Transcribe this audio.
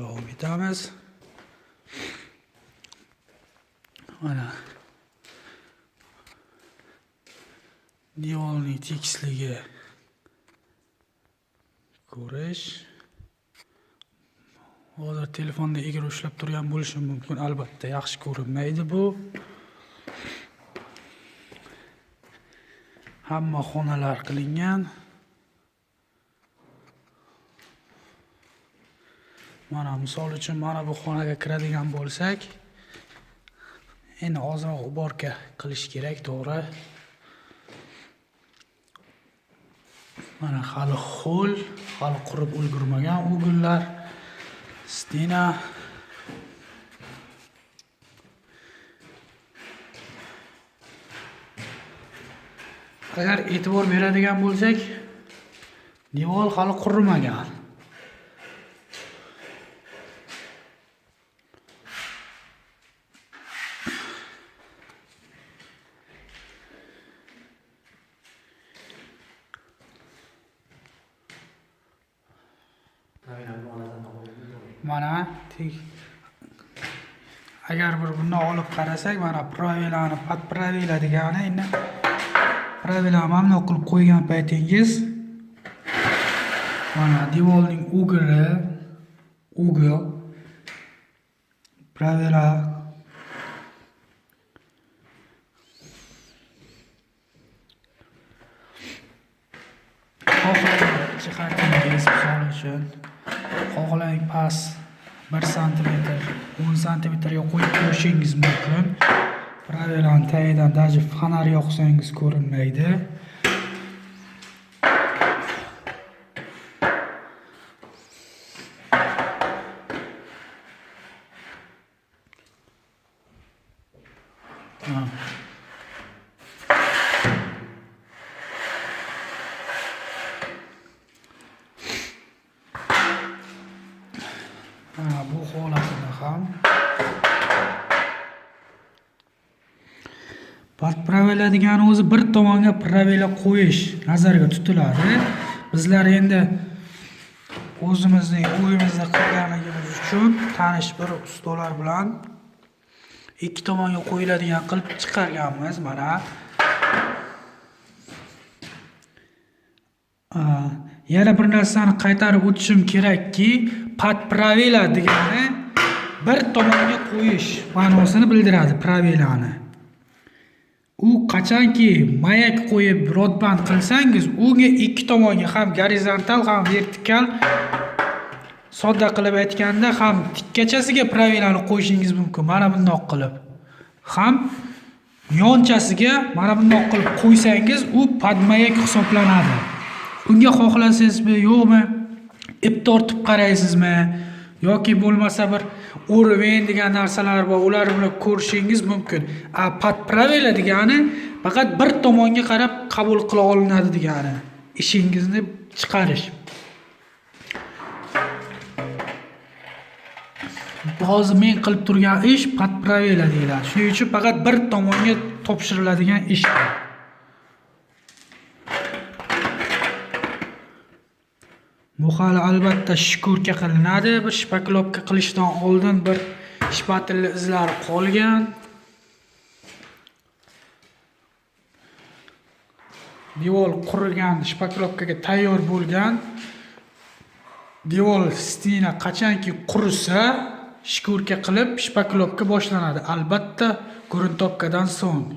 davom etamiz. Mana devorning tekisligi ko'rish. Hozir telefonda egri ushlab turgan bo'lishi mumkin, albatta yaxshi ko'rinmaydi bu. Hamma xonalar qilingan. Mana misol uchun mana bu xonaga kiradigan bo'lsak, endi ozroq uborka qilish kerak, to'g'ri. Mana hali ho'l, hali qurib ulgurmagan o'g'illar. Stena. Agar e'tibor beradigan bo'lsak, devor hali qurilmagan. Mana agar bir bundan olib qarasak, mana pravilani, pravila degani endi pravilani mamnun qilib qo'ygan paytingiz mana devorning o'g'il pravila jihatingiz misol uchun xohlang past 1 sm, 10 sm ga qo'yib ko'rishingiz mumkin. Pravilani tagidan даже fonar yoqsangiz ko'rinmaydi. Bu holatida ham pravila degani o'zi bir tomonga pravila qo'yish nazarda tutiladi. Bizlar endi o'zimizning uyimizda qilganligimiz uchun tanish bir ustalar bilan ikki tomonga qo'yiladigan qilib chiqarganmiz. Mana yana bir narsani qaytarib o'tishim kerakki, pravila degani bir tomonga qo'yish ma'nosini bildiradi pravilani. U qachonki mayak qo'yib rodband qilsangiz, unga ikki tomonga ham gorizontal, ham vertikal, sodda qilib aytganda ham tikkachasiga pravilani qo'yishingiz mumkin. Mana bundoq qilib. Ham yonchasiga mana bundoq qilib qo'ysangiz, u padmayak hisoblanadi. Unga xohlasizmi, yo'qmi? Ip tortib qaraysizmi? Yoki bo'lmasa bir o'rven degan narsalar bor, ular bilan ko'rishingiz mumkin. Pravila degani faqat bir tomonga qarab qabul qila olinadi degani. Ishingizni chiqarish. Hozir men qilib turgan ish pravila deyiladi. Shuning uchun faqat bir tomonga topshiriladigan ish. Bu hali albatta shkurka qilinadi. Bir shpaklovka qilishdan oldin bir shpatilla izlari qolgan. Devor qurilgan, shpaklovkaga tayyor bo'lgan. Devor stena qachonki qurisa, shkurka qilib shpaklovka boshlanadi. Albatta, gruntовкаdan so'ng.